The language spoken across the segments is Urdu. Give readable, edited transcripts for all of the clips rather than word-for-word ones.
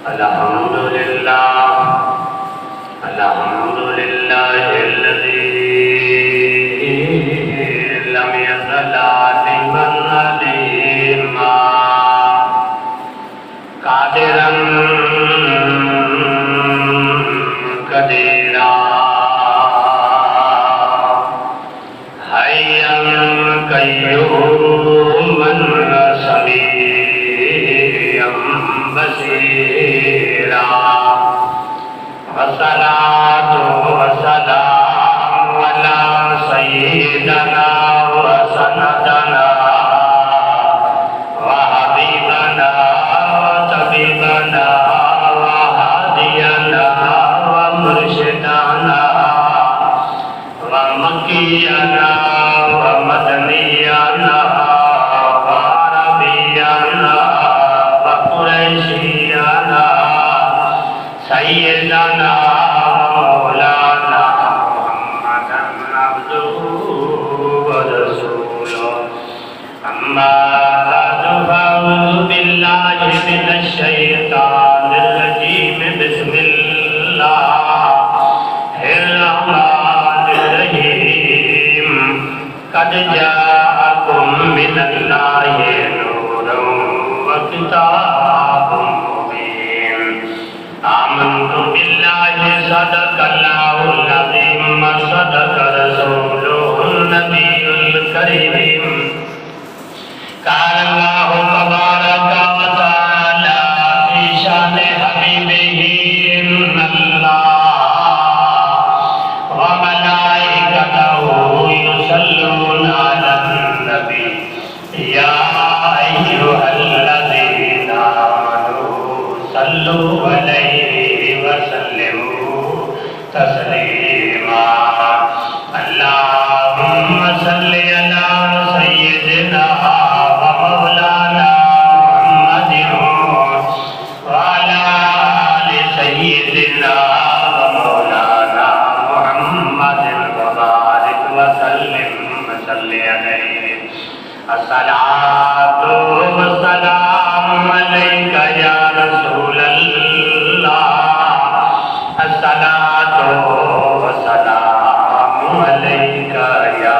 الحمد لله الذي لم يزل عالما عليما قادرا قديرا حيا قيوما سميعا بصيرا والصلاة والسلام على سيدنا وسندنا وحبيبنا وطبيبنا وهادينا ومرشدنا ومكينا ومدنينا وعربينا وقريشينا سيدنا مولانا محمدا عبده ورسوله أما بعد فأعوذ بالله من الشيطان الرجيم بسم الله الرحمن الرحيم قد جاءكم من الله نور وكتاب مبين آمنت بالله صدق الله العظيم وصدق رسوله النبي الكريم قال الله تبارك وتعالى في شأن حبيبه إن الله وملائكته يصلون على النبي يا أيها الذين آمنوا صلوا عليه وسلموا تسليما اللهم صل على سيدنا ومولانا محمد وعلى آل سيدنا ومولانا محمد وبارك وسلم عليه الصلاة والسلام عليك يا رسول الله الصلاة والسلام عليك يا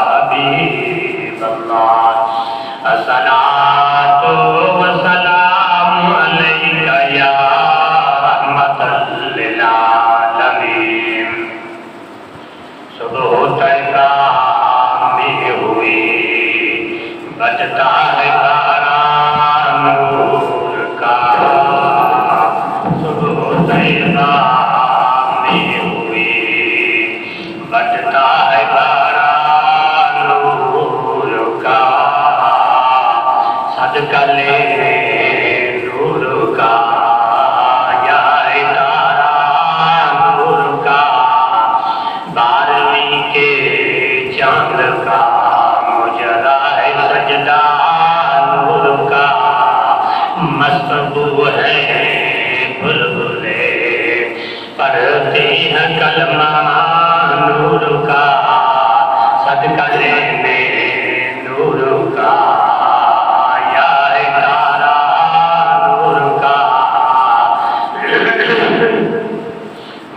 حبيب الله الصلاة والسلام عليك يا رحمة للعالمين صبح طیبہ میں ہوئی بجتا ہے باران نور کا صبح طیبہ میں ہوئی بجتا ہے باران نور کا صدقہ لے نور کا یا ادارہ نور کا بارہویں کے چاند کا مجرا ہے سجدہ نور کا مصطبو ہے بلبلے پڑھتے ہیں کلمہ نور کا صدقہ لینے نور کا یا ادارہ نور کا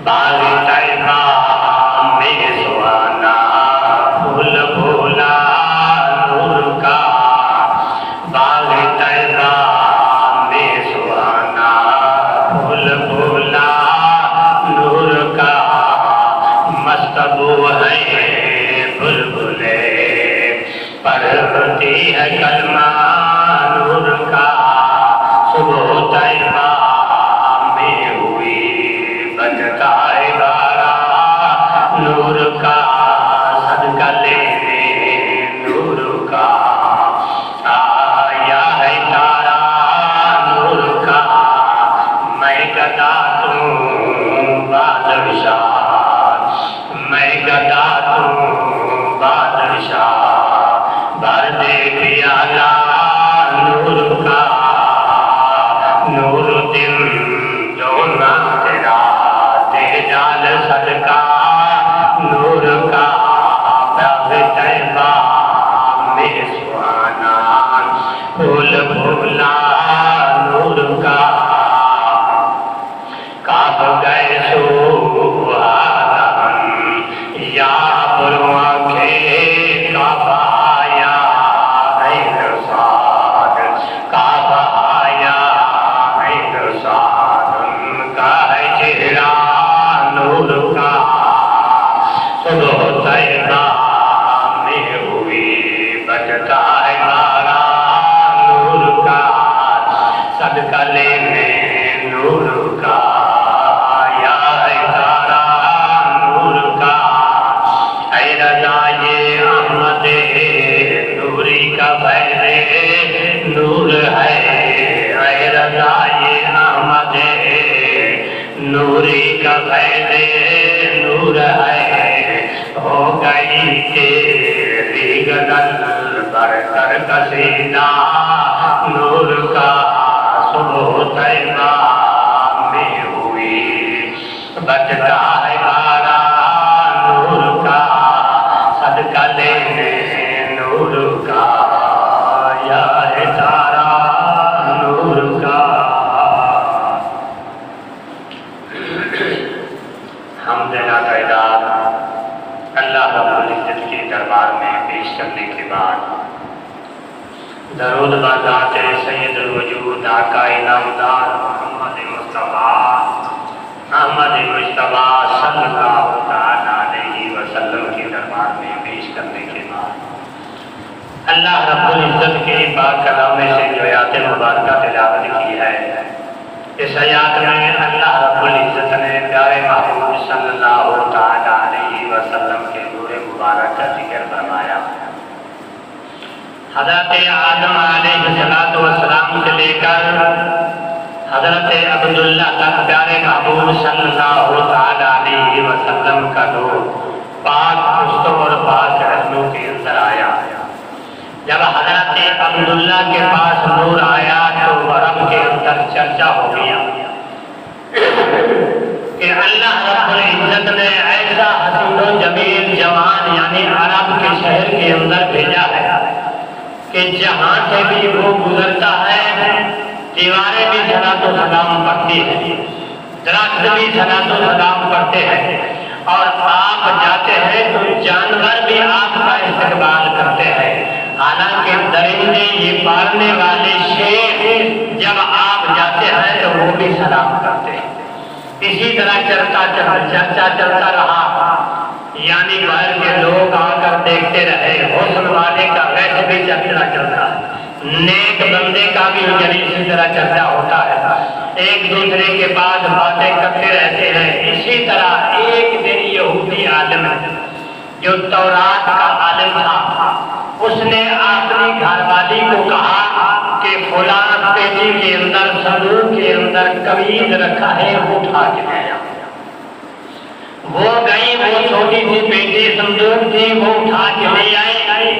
باغ طیبہ میں سہانا پھول پھولا نور کا باغ طیبہ میں سہانا پھول پھولا نور کا مصطبو ہے بلبلے نوری کا فیض نور ہے، ہو گئی تیری گردن پر کر کشیدہ نور کا، صبح طیبہ میں ہوئی بچتا ہے بارہ نور کا، صدقہ لینے نور کا، یا ہے سارا نور کا۔ حمد ناقیدات اللہ رب العزت کے دربار میں پیش کرنے کے بعد درود بذات سید الوجود آقا نامدار محمد مصطفیٰ صلی اللہ علیہ وسلم کے دربار میں پیش کرنے کے بعد اللہ رب العزت کے پاک کلام سے جو آیات مبارکہ تلاوت کی ہے، اس آیات میں اللہ رب العزت نے پیارے محبوب صلی اللہ علیہ وسلم کے نور مبارک کا ذکر فرمایا۔ حضرت آدم علیہ السلام سے لے کر حضرت عبداللہ تک پیارے محبوب صلی اللہ علیہ وسلم کا نور پاک پشتوں اور پاک رحموں کے اندر آیا۔ جب حضرت عبداللہ کے پاس نور آیا تو عرب کے اندر چرچا ہو گیا کہ اللہ رب العزت نے ایسا حسین و جمیل جوان یعنی عرب کے شہر کے اندر بھیجا ہے کہ جہاں سے بھی وہ گزرتا ہے دیواریں بھی صلاۃ و سلام پڑھتی ہیں، درخت بھی صلاۃ و سلام پڑھتے ہیں، اور آپ جاتے ہیں تو جانور بھی آپ کا استقبال کرتے ہیں۔ حالانکہ درندے یہ پالنے والے شیر جب آپ جاتے ہیں تو وہ بھی سلام کرتے ہیں۔ اسی طرح چرچا چلتا رہا، یعنی باہر کے لوگ آ کر دیکھتے رہے۔ حسن والے کا ویسے بھی چرچا چلتا ہے، نیک بندے کا بھی اسی طرح چرچا ہوتا ہے، ایک دوسرے کے بعد باتیں کرتے رہتے ہیں۔ اسی طرح ایک دن یہودی عالم جو تورات کا عالم تھا، اس نے اپنی گھر والی کو کہا کہ فلاں پیٹی کے اندر صندوق کے اندر قمیض رکھا ہے، وہ اٹھا کے لے آیا۔ وہ گئی، وہ چھوٹی سی پیٹی صندوق تھی، وہ اٹھا کے لے آئی۔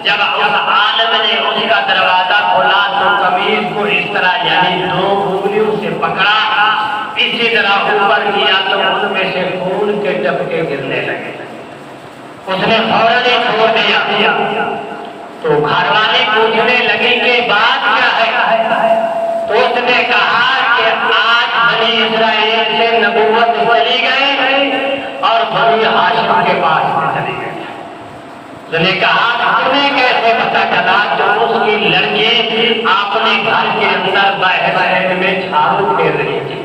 جب اس عالم نے اس کا دروازہ کھولا تو قمیض کو اس طرح یعنی دو انگلیوں سے پکڑا، اسی طرح اوپر کیا تو ان میں سے خون کے ٹپکے گرنے لگے۔ اس نے فوراً ہی چھوڑ دیا تو گھر والی پوچھنے لگی کہ بات کیا ہے، تو اس نے کہا کہ آج بنی اسرائیل سے نبوت چلی گئی اور بنی ہاشم کے پاس چلی گئی۔ اس نے کہا تمہیں کیسے پتا چلا؟ تو اس کی لڑکی اپنے گھر کے اندر بحث میں جھاڑو پھیر رہی تھی۔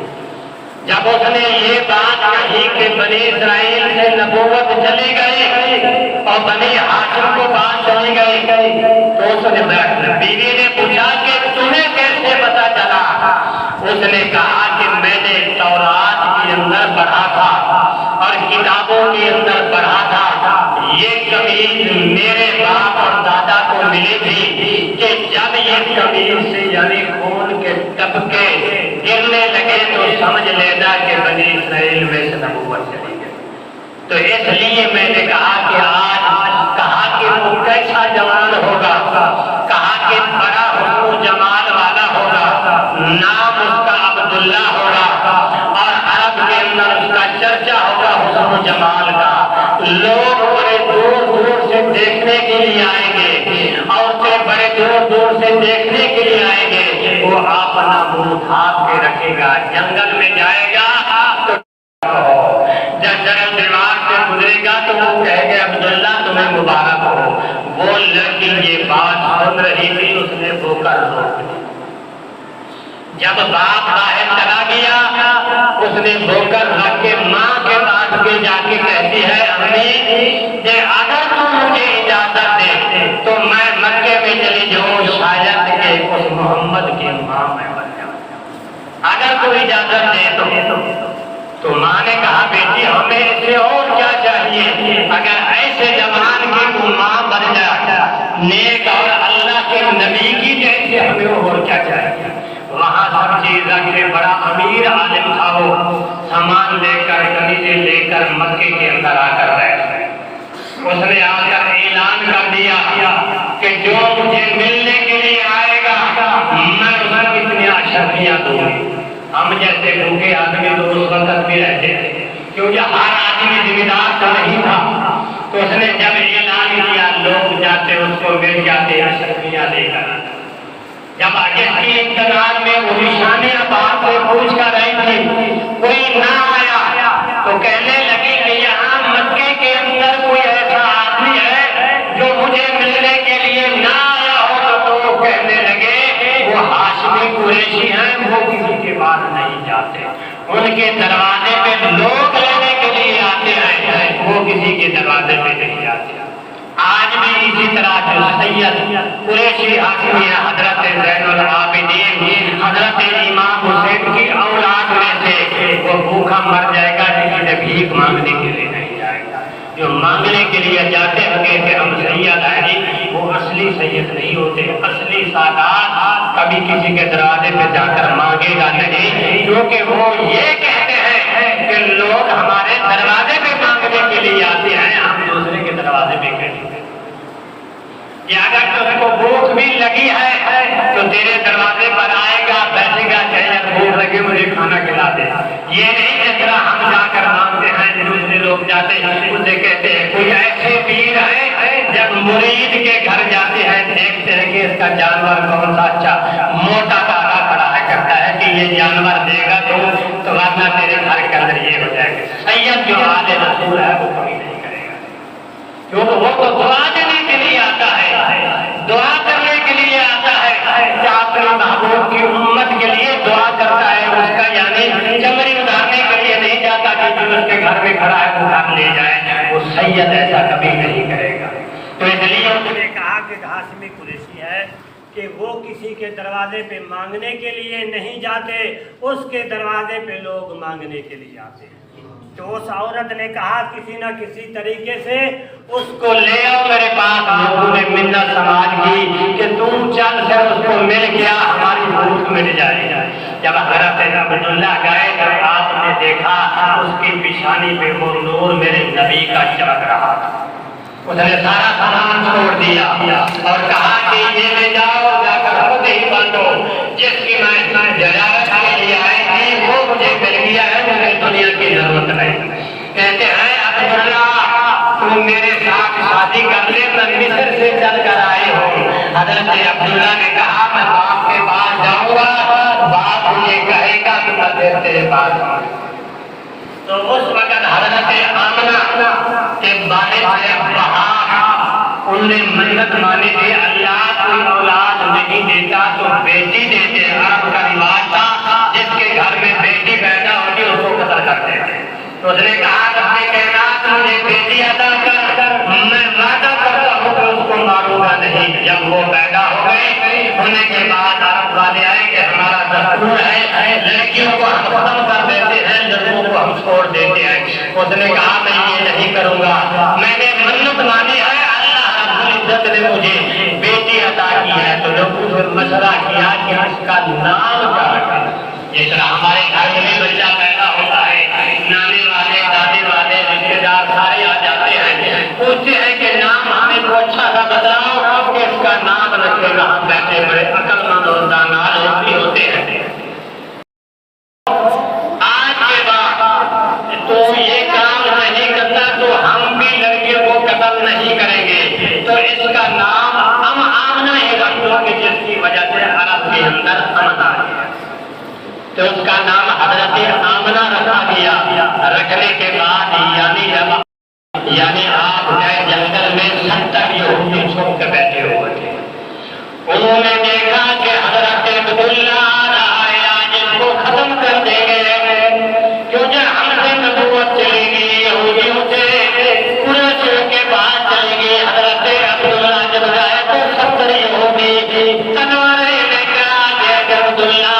جب اس نے یہ بات کہی کہ بنی اسرائیل سے نبوت چلی گئی اور بنی ہاشم کو بات چلی گئی، تو اس نے بیوی نے پوچھا کہ تمہیں کیسے پتا چلا؟ اس نے کہا کہ میں نے تورات کے اندر پڑھا تھا اور کتابوں کے اندر پڑھا تھا، یہ قمیض میرے باپ اور دادا کو ملی تھی کہ جب یہ قمیض سے یعنی خون کے ٹپکے گرنے لگے تو سمجھ لینا کہ بنی اسرائیل میں سے نبوت چلی گئی۔ تو اس لیے میں نے کہا کہ آج کہا کہ وہ کیسا جوان ہوگا، کہا کہ بڑا حسن و جمال والا ہوگا، نام اس کا عبداللہ ہوگا اور عرب کے اندر اس کا چرچا ہوگا حسن و جمال کا۔ لوگ بڑے دور دور سے دیکھنے کے لیے آئیں گے، عورتیں بڑے دور دور سے دیکھنے کے لیے آئیں گے۔ وہ اپنا منہ ڈھانپ کے رکھے گا، جنگل میں جائے گا تو جب جنگل دیوار سے گزرے گا تو وہ کہے گا عبداللہ تمہیں مبارک ہو۔ وہ لڑکی یہ بات سن رہی تھی، اس نے وہ کر روک دی۔ جب باپ باہر چلا گیا اس نے بوکر رکھ کے ماں کے پاس کے جا کے کہتی ہے امی کہ اگر تم مجھے اجازت دے تو میں مکے میں چلی جاؤں، شاید کہ اس محمد کی ماں میں بن جاؤں، اگر تو اجازت دے تو ماں نے کہا بیٹی ہمیں اس سے اور کیا چاہیے، اگر ایسے جوان کی تو ماں بن جائے نیک اور اللہ کے نبی کی جیسے ہمیں اور کیا چاہیے۔ وہاں سب چیز سے بڑا امیر عالم تھا، وہ سامان لے کر کنیزیں لے کر مکے کے اندر آ کر بیٹھ گئے۔ اس نے آ کر اعلان کر دیا کہ جو مجھے ملنے کے لیے آئے گا میں اس کو اتنی اشرفیاں دوں گی۔ ہم جیسے بھوکے آدمی تو اس وقت بھی رہتے تھے، کیونکہ ہر آدمی ذمہ دار تو نہیں تھا۔ تو اس نے جب اعلان کیا لوگ جاتے اس کو مل جاتے اشرفیاں دے کر۔ جب جس کی انتظار میں وہ نشانیاں باپ سے پوچھ کر رہی تھی کوئی نہ آیا تو کہنے لگی کہ یہاں مکے کے اندر کوئی ایسا آدمی ہے جو مجھے ملنے کے لیے نہ آیا ہو۔ تو وہ کہنے لگے وہ ہاشمی قریشی ہیں، وہ کسی کے پاس نہیں جاتے، ان کے دروازے پہ لوگ لینے کے لیے آتے ہیں، وہ کسی کے دروازے پہ نہیں آتے۔ آج بھی اسی طرح جو سید قریشی ہاشمی حضرت زین العابدین حضرت امام حسین کی اولاد میں سے وہ بھوکا مر جائے گا، کسی سے بھیک مانگنے کے لیے نہیں جائے گا۔ جو مانگنے کے لیے جاتے ہوئے کہ ہم سید ہیں، وہ اصلی سید نہیں ہوتے۔ اصلی سادات کبھی کسی کے دروازے پہ جا کر مانگے گا نہیں، کیونکہ وہ یہ کہتے ہیں کہ لوگ ہمارے دروازے پہ مانگنے کے لیے آتے ہیں، ہم دوسرے کے دروازے پہ کہیں کہ اگر تم کو بھوک بھی لگی ہے تو تیرے دروازے پر آئے گا، بیٹھے گا، کہے گا بھوک لگی مجھے کھانا کھلا دے۔ یہ نہیں جس طرح ہم جا کر مانگتے ہیں، دوسرے لوگ جاتے ہیں اسے کہتے ہیں۔ کوئی ایسے پیر ہیں جب مرید کے گھر جاتے ہیں دیکھتے ہیں کہ اس کا جانور کون سا اچھا موٹا تازہ کھڑا ہے، کرتا ہے کہ یہ جانور دے گا تو ورنہ تیرے گھر کے اندر یہ ہو جائے گا۔ سید جو آل رسول ہے وہ کبھی نہیں کرے گا، کیونکہ وہ تو دعا دینے کے لیے آتا ہے، دعا کرنے کے لیے آتا ہے کہ اپنے محبوب کی امت کے لیے دعا کرتا ہے۔ اس کا یعنی چمڑی اتارنے کے لیے نہیں جاتا کہ جو اس کے گھر میں کھڑا ہے وہ گھر لے جائے، وہ سید ایسا کبھی نہیں کرے گا۔ تو اس لیے اس نے کہا کہ ہاشمی قریشی ہے کہ وہ کسی کے دروازے پہ مانگنے کے لیے نہیں جاتے، اس کے دروازے پہ لوگ مانگنے کے لیے آتے ہیں۔ تو اس عورت نے کہا کسی نہ کسی طریقے سے اس کو لے آؤ میرے پاس۔ لوگوں نے منت سماج کی کہ تم چل سے اس کو مل گیا ہماری بھوک مٹ جائے۔ جب حضرت عبداللہ گئے تو آپ نے دیکھا اس کی پیشانی پہ وہ نور میرے نبی کا چمک رہا تھا۔ اس نے سارا سامان چھوڑ دیا اور کہا کہ یہ لے جاؤ، جا کر خود ہی بانٹو، جس کی میں زیارت کے لیے آئی تھی وہ مجھے مل گیا ہے، مجھے دنیا کی ضرورت نہیں۔ کہتے ہیں عبداللہ تم میرے ساتھ شادی کر لے، میں مصر سے چل کر آئے ہوں۔ حضرت عبداللہ نے کہا میں باپ کے پاس جاؤں گا، باپ مجھے کہے گا کہ میں تیرے پاس آؤں۔ تو اس وقت حضرت آمنہ کے والد سے انہوں نے منت مانی تھی اللہ کوئی اولاد نہیں دیتا تو بیٹی دیتے۔ عرب کا رواج تھا جس کے گھر میں بیٹی پیدا ہوتی اس کو قتل کرتے تھے۔ تو اس نے کہا رب کائنات مجھے بیٹی عطا کر، میں وعدہ کرتا ہوں کہ اس کو ماروں گا نہیں۔ جب وہ پیدا ہو گئی ہونے کے بعد عرب والے آئے کہ ہمارا دستور ہے لڑکیوں کو ہم ختم کر دیتے ہیں، لڑکوں کو ہم چھوڑ دیتے ہیں۔ اس نے کہا میں یہ نہیں کروں گا، میں نے منت مانی ہے، عزت نے مجھے بیٹی عطا کی ہے۔ تو لوگوں نے مشورہ کیا کہ اس کا نام کیا رکھا۔ جس طرح ہمارے گھر میں بچہ پیدا ہوتا ہے، نانے والے دادے والے رشتے دار سارے آ جاتے ہیں، پوچھتے ہیں کہ نام ہمیں کو اچھا سا بتلاؤ کہ اس کا نام رکھے گا۔ ہم بیٹھے بڑے عقل مند اور دانات بھی ہوتے ہیں۔ آج کے بعد تو یہ کام نہیں کرتا تو ہم بھی لڑکیوں کو قتل نہیں کریں گے۔ تو اس کا نام ہم آمنہ ہی رکھ دو کہ جس کی وجہ سے عرب کے اندر امن آ گیا۔ تو اس کا نام حضرت آمنہ رکھا گیا۔ رکھنے کے بعد یعنی آپ گئے جنگل میں 70 یہودی چھپ کے بیٹھے ہوئے تھے۔ انہوں نے دیکھا کہ حضرت عبداللہ آ رہا ہے، آج اس کو ختم کر دیں گے کیونکہ ہم سے نبوت چلے گی، یہودیوں سے قریشیوں کے پاس چلے گی۔ حضرت عبداللہ جب گئے تو 70 یہودی تلواریں لے کر آ گئے کہ عبداللہ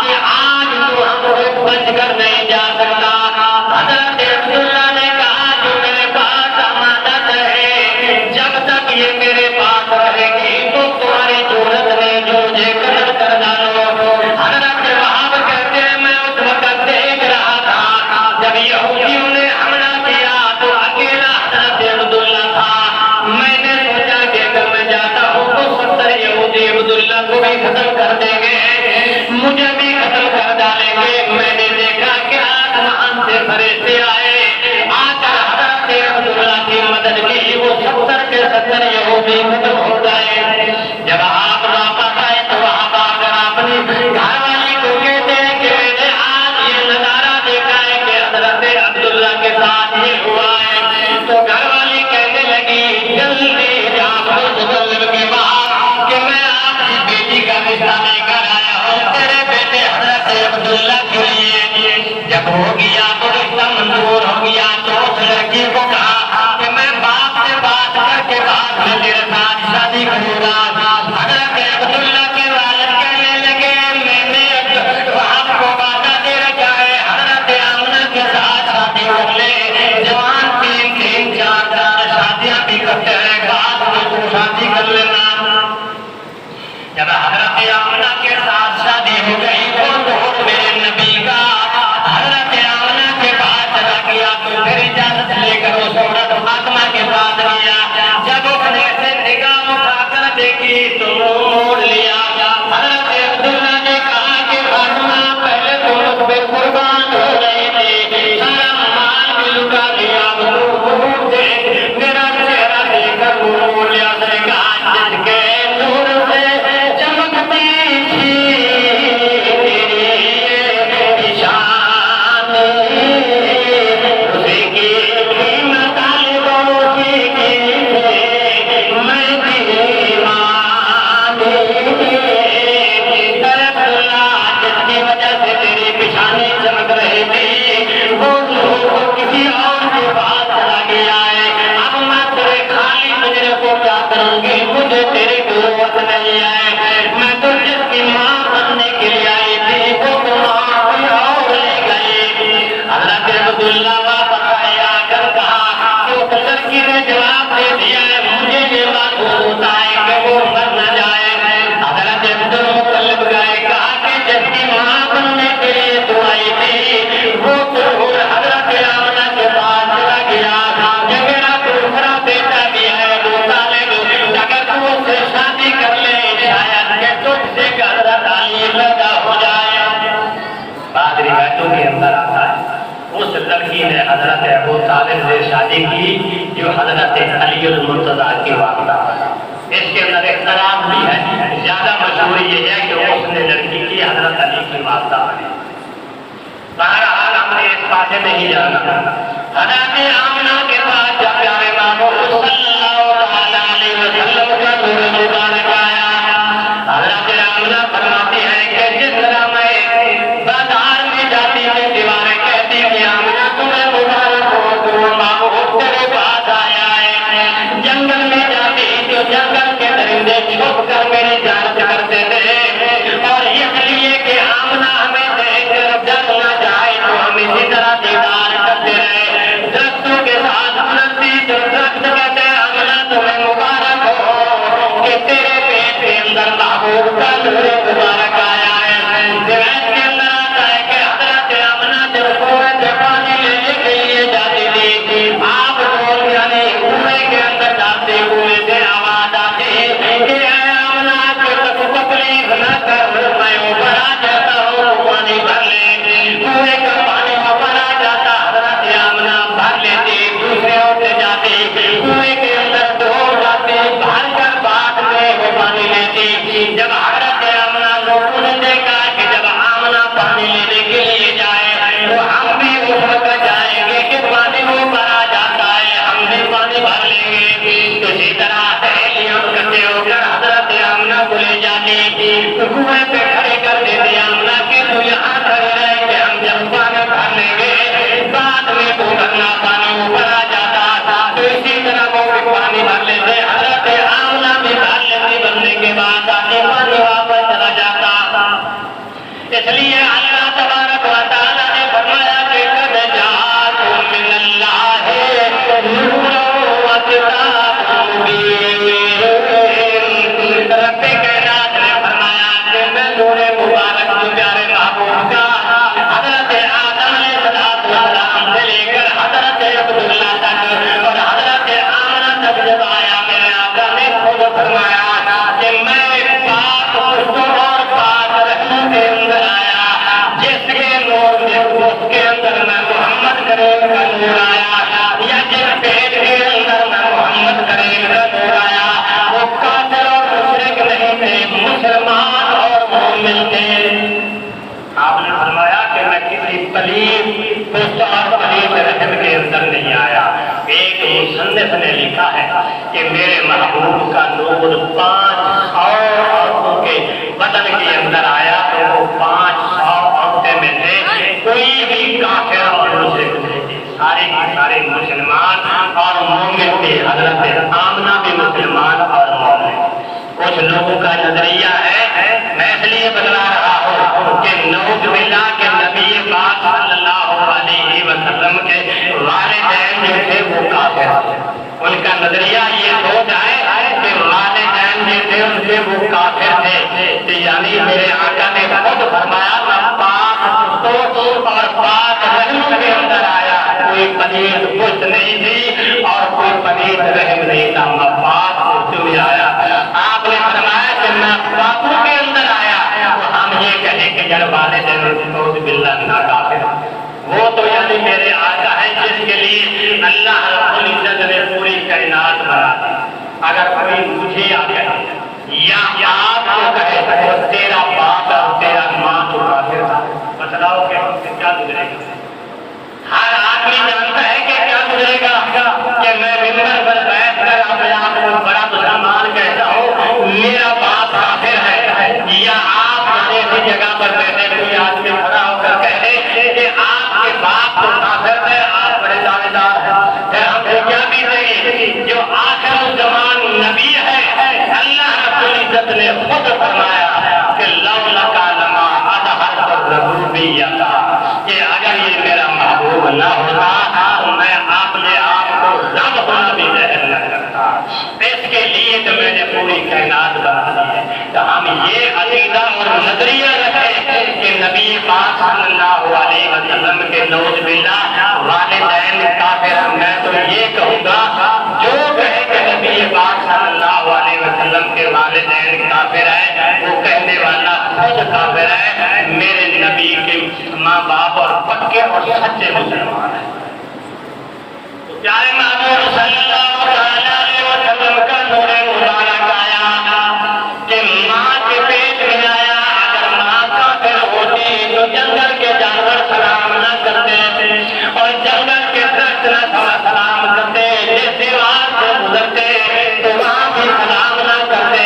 کہ آج تو ہم سے بچ کر نہیں جا سکتا۔ حضرت عبداللہ نے کہا جو میرے پاس امانت ہے جب تک یہ میرے پاس رہے گی تو تمہاری جو فرشتے آئے، آ کر حضرت عبداللہ کی مدد کی، وہ 70 کے 70 یہودی ختم ہو گئے۔ جب آپ واپس آئے تو آپ آ کر اپنی گھر والی کو کہتے ہیں کہ میں نے آج یہ نظارہ دیکھا ہے کہ حضرت عبداللہ کے ساتھ یہ ہوا ہے۔ تو گھر والی کہنے لگی جلدی جا مسلم کے باہر کہ میں آپ کی بیٹی کا رشتہ لے کر آیا ہوں تیرے بیٹے حضرت عبداللہ کے لیے۔ جب ہو گیا تو رشتہ منظور ہو گیا تو اس لڑکی کو کہا کہ میں باپ سے بات کر کے بعد میں تیرے ساتھ شادی کروں گا۔ حضرت عبداللہ کے والد کہنے لگے میں نے آپ کو وعدہ دے رکھا ہے حضرت آمنہ کے ساتھ شادی کر لے، جوان 3 4 شادیاں بھی کرتے ہیں، بعد میں تو شادی کر لینا۔ جب حضرت آمنہ کے ساتھ شادی ہو گئی تو ظہور میرے نبی کا حضرت آمنہ کے پاس چلا گیا تو پھر اجازت لے کر اس عورت فاطمہ کے پاس گیا۔ جب اس نے سے نگاہ اٹھا کر دیکھی تو منہ موڑ لیا۔ حضرت عبداللہ نے کہا کہ فاطمہ پہلے تو مجھ پہ قربان ہو رہی تھی، سارا مال بھی لٹا دیا، ظہور سے میرا چہرہ دیکھ کر منہ موڑ لیا۔ اس نے کہا جس کے نور سے چمکتی تھی تیری شان، اسی کی قیمت اسی کی میں دیوانی۔ عبداللہ جس کی وجہ سے تیری پیشانی چمک رہی تھی وہ ظہور کسی اور کے پاس چلا گیا ہے، اب میں تیرے خالی مجرے کو کیا کروں گی، مجھے تیری ضرورت نہیں ہے، میں تو جس کی ماں بننے کے لیے آئی تھی وہ تو ماں کوئی اور لے گئی۔ حضرت عبداللہ واپس آئے، آ کر کہا کہ اس لڑکی نے جواب دے دیا ہے، مجھے یہ محسوس ہوتا ہے کہ وہ مر نہ جائے۔ حضرت عبدالمطلب گئے، کہا کہ جس کی ماں بننے کے لیے تو آئی تھی وہ ضرور حضرت آمنہ کے پاس چلا گیا، کہ میرا دوسرا بیٹا بھی ہے ابو طالب، اگر تو اس سے شادی کر لے شاید کہ تجھ سے حضرت علی پیدا ہو جائے۔ بعض روایتوں کے اندر آتا ہے اس لڑکی نے حضرت ابو طالب سے شادی کی جو حضرت علی المرتضیٰ کی والدہ ہے۔ اس کے اندر اختلاف بھی ہے، زیادہ مشہور یہ ہے کہ اس نے لڑکی کی حضرت علی کی والدہ ہے۔ بہرحال ہم نے اس بات سے نہیں جانا۔ حضرت آمنہ کے پاس جب پیارے محبوب صلی اللہ علیہ وسلم کا نور مبارک آیا، حضرت آمنہ فرماتی ہے کہ جس طرح میں بازار میں جاتی تھی دیواریں کہتی کہ آمنہ تمہیں مبارک ہو، تم محبوب تیرے پاس آیا ہے۔ جنگل میں جاتی تو جنگل کے درندے چھپ کر میری جانچ کرتے تھے، اور اس لیے کہ آمنہ ہمیں دیکھ کر ڈر نہ جائے تو ہم اسی طرح دیدار کرتے رہے۔ درختوں کے ساتھ بلندی جو درخت کہتے ہیں آمنہ تمہیں مبارک ہو کہ تیرے پیٹ کے اندر محبوب کا نور مبارک آیا ہے۔ روایت کے اندر آتا ہے کہ حضرت آمنہ جب کنویں سے پانی لینے کے لیے جاتی تھی، آپ لوگ یعنی کنویں کے اندر جاتے کنویں سے آواز آتی کہ اے آمنہ کہ تکلیف نہ کر، میں اوپر آ جاتا ہوں پانی بھر لے۔ کنویں کا پانی اوپر آ جاتا، حضرت آمنہ بھر لیتی، دوسرے عورتیں جاتی کنویں کے اندر ڈوب جاتی، بھر کر بعد میں وہ پانی لیتی۔ جب حضرت آمنہ لوگوں نے دیکھا کہ جب آمنہ پانی لینے کے لیے جائے تو ہم بھی اس وقت جائیں گے کہ پانی اوپر آ جاتا ہے، ہم بھی پانی بھر لیں گے۔ اسی طرح سہیلیاں اکٹھے ہو کر حضرت آمنہ کو لے جاتی، کنویں پہ کھڑے کر دیتے آمنہ کہ تو یہاں کھڑے رہے کہ ہم جب پانی بھر لیں گے بعد میں تو بھرنا پانی اوپر آ جاتا تھا۔ تو اسی طرح وہ بھی پانی بھر لیتے، حضرت آمنہ بھی بھر لیتی، بھرنے کے بعد آتے پانی واپس چلا جاتا۔ اس لیے اللہ تبارک و تعالیٰ نے فرمایا کہ قد جاءکم من اللہ نور و کتاب مبین۔ رب کائنات نے فرمایا کہ میں نور مبارک جو پیارے محبوب کا حضرت آدم علیہ السلام سے لے کر حضرت عبداللہ تک اور حضرت آمنہ تک جب آیا میرے آقا نے خود فرمایا کہ میں پاک اور پاک رحمت کے اندر آیا، جس کے نور میں اس کے اندر میں محمد کریم نہیں تھے۔ آپ نے فرمایا کہ میں کسی پلیت اور پلیت رحم کے اندر نہیں آیا۔ ایک مصنف نے لکھا ہے کہ میرے محبوب کا نور 500 عورتوں کے بدن کے اندر آیا تو وہ 500 عورتیں میں سے کوئی بھی کافر اور مشرک نہیں تھی، سارے کے سارے مسلمان اور مومن تھے۔ حضرت آمنہ بھی مسلمان اور مومن۔ کچھ لوگوں کا نظریہ ہے، میں اس لیے بتلا رہا ہوں کہ نعوذ باللہ کے نبی پاک صلی اللہ علیہ وسلم کے والدین جو تھے وہ کافر تھے۔ ان کا نظریہ یہ سوچ ہے کہ والدین جو تھے ان سے وہ کافر تھے، یعنی میرے آقا نے خود فرمایا میں پاک سوچ اور پاک رحم کے اندر آیا، کوئی پلیت پشت نہیں تھی اور کوئی پلیت رحم نہیں تھا، میں پاک سوچ میں آیا۔ آپ نے فرمایا کہ میں پاکوں کے اندر آیا تو ہم یہ کہیں کہ جب والدین نعوذ باللہ نہ کافر، وہ تو یعنی میرے آقا ہے جس کے لیے اللہ رب العزت نے پوری کائنات بنا دی۔ اگر کوئی مجھے آ کہے یا آپ کو کہے تو تیرا باپ اور تیرا ماں تو کافر تھا، بتلاؤ کہ ہم سے کیا گزرے گا؟ ہر آدمی جانتا ہے کہ کیا گزرے گا کہ میں ممبر پر بیٹھ کر اپنے آپ کو بڑا مسلمان کہتا ہوں میرا باپ کافر ہے، یا آپ ایسی جگہ پر بیٹھے کوئی آدمی کھڑا ہو کر کہے کہ آپ کے باپ تو کافر ہے، آپ بڑے دعوے دار ہیں، پھر ہم سے کیا بیتے گی؟ جو آخر الزمان نبی ہے، اللہ رب العزت نے خود فرمایا کہ لولا لما اظہرت الربوبیۃ، کہ اگر یہ میرا محبوب نہ ہوتا تو میں اپنے آپ کو رب ہونا بھی ظاہر نہ کرتا۔ اس کے لیے تو میں نے پوری کائنات بنا دی ہے۔ تو ہم یہ عقیدہ اور نظریہ رکھیں کہ نبی پاک صلی اللہ علیہ وسلم کے نعوذ باللہ والدین کافر ہیں۔ میں تو یہ کہوں گا جو کہے کہ نبی پاک صلی اللہ علیہ وسلم کے والدین کافر ہیں وہ کہنے والا خود کافر ہے۔ میرے نبی کے ماں باپ اور پکے اور سچے مسلمان ہیں۔ پیارے محبوب صلی اللہ علیہ وسلم کا نور مبارک آیا کہ ماں کے پیٹ میں آیا۔ اگر ماں کافر ہوتی تو جنگل کے جانور سلام نہ کرتے اور جنگل کے درخت نہ سلام کرتے، جس دیوار سے گزرتے تو وہاں بھی سلام نہ کرتے۔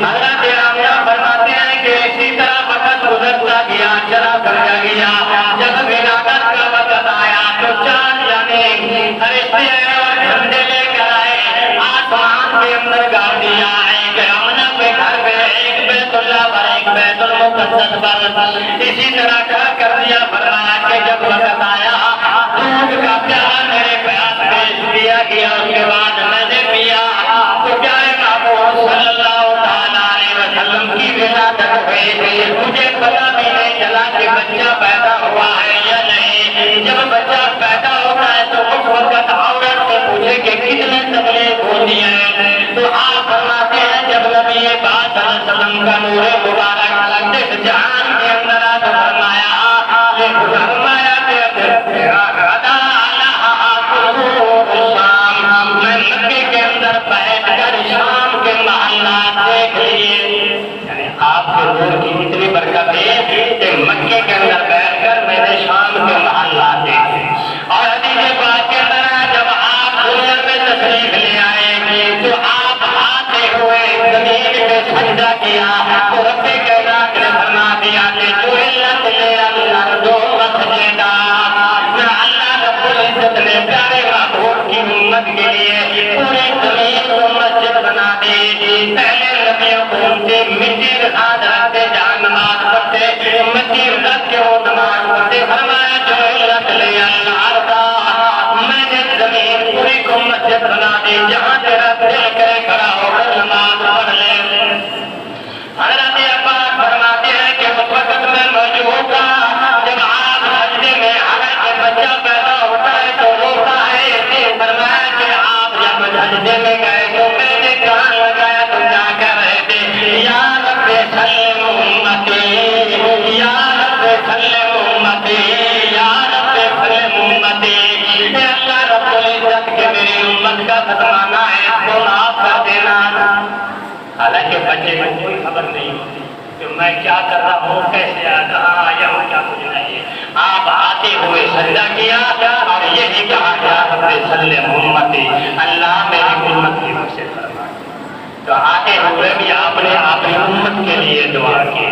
حضرت آمنہ فرماتے ہیں کہ اسی طرح وقت گزرتا گیا، چلا کرتا گیا، جب ولادت کا وقت آیا تو چاند یعنی فرشتے اور جھنڈے لے کر آئے، آسمان کے اندر گاڑیاں ایک آمنہ کے گھر پہ، ایک بیت اللہ پر، ایک بیت المقدس پر، اسی طرح کھڑا کر دیا۔ فرمایا کہ جب وقت آیا دودھ کا پیالہ میرے پاس پیش کیا گیا، اس کے بعد میں نے پیا تو پیارے محبوب صلی اللہ علیہ وسلم کی ولادت ہوئی۔ مجھے پتا بھی نہیں چلا کہ بچہ پیدا ہوا ہے یا نہیں۔ جب بچہ پیدا ہوتا ہے تو اس وقت عورت سے پوچھے کہ کتنے تکلیف ہوتی ہے تو آپ فرماتے ہیں جب نبی پاک صلی اللہ علیہ وسلم کا نور مبارک اس جہان کے اندر آ تو فرمایا میں مکے کے اندر بیٹھ کر شام کے محلات دیکھ لیے، یعنی آپ کے نور کی اتنی برکت ہے کہ مکے کے اندر بیٹھ کر میں نے شام کے محلات دیکھے۔ اور حدیث پاک کے اندر جب آپ دنیا میں تشریف لے آئے تو آپ آتے ہوئے زمین پہ سجدہ کیا تو رب کائنات نے فرما دیا کہ جو علت لے الارض مسجدا، اللہ رب العزت نے پیارے محبوب کی امت کے لیے پوری زمین کو مسجد بنا دی۔ پہلے نبیوں کو ان سے مٹی رکھا رکھتے جہاں نماز پڑھتے، مٹی رکھ کے وہ نماز پڑھتے۔ فرمایا جو علت لے الارض، میں نے زمین پوری کو مسجد بنا دی جہاں تیرا دل کرے کھڑا ہو کر نماز پڑھ لے۔ حضرت عباس فرماتے ہیں کہ اس وقت میں موجود تھا جب آپ سجدے میں اگر کے بچہ پیدا ہوتا ہے تو روتا ہے۔ فرمایا کہ آپ جب سجدے میں گئے تو میں نے کہاں لگایا تو کیا کہہ رہے تھے؟ یا رب سلم امتی، یا رب سلم امتی، یا رب سلم امتی۔ اے اللہ رب العزت کے میری امت کا فتوانہ ہے، اس کو معاف کر دینا۔ حالانکہ بچے کو کوئی خبر نہیں ہوتی کہ کہ میں کیا کر رہا ہوں، کیسے کہاں آیا ہوں، کیا کچھ نہیں. آپ آتے ہوئے سجدہ کیا اور یہی کہا یا رب صلی امتی، اللہ میری امت کی مغفرت فرما. تو آتے ہوئے بھی آپ نے اپنی امت کے لیے دعا کی.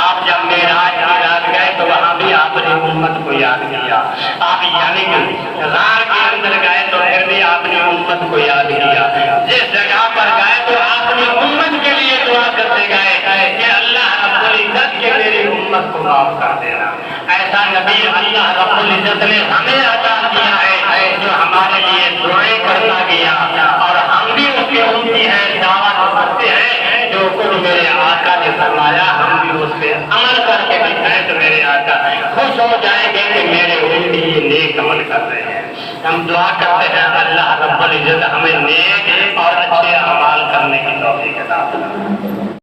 آپ جب معراج کی رات گئے تو وہاں بھی آپ نے امت کو یاد کیا. آپ یعنی کہ غار کے اندر گئے تو پھر بھی آپ نے امت کو یاد کیا. جس جگہ پر گئے تو آپ نے امت کے لیے دعا کرتے گئے کہ اللہ رب العزت کے میری امت کو معاف کر دینا. ایسا نبی اللہ رب العزت نے ہمیں عطا کیا ہے جو ہمارے لیے دعائیں کرتا گیا، اور ہم بھی اس کے امتی ہیں، دعوت کرتے ہیں. جو کچھ میرے آقا نے فرمایا ہم بھی اس پہ عمل کر کے دکھائیں تو میرے آقا خوش ہو جائیں گے کہ میرے امتی یہ نیک عمل کر رہے ہیں. ہم دعا کرتے ہیں اللہ رب العزت ہمیں نیک اور اچھے اعمال کرنے کی توفیق عطا فرمائے.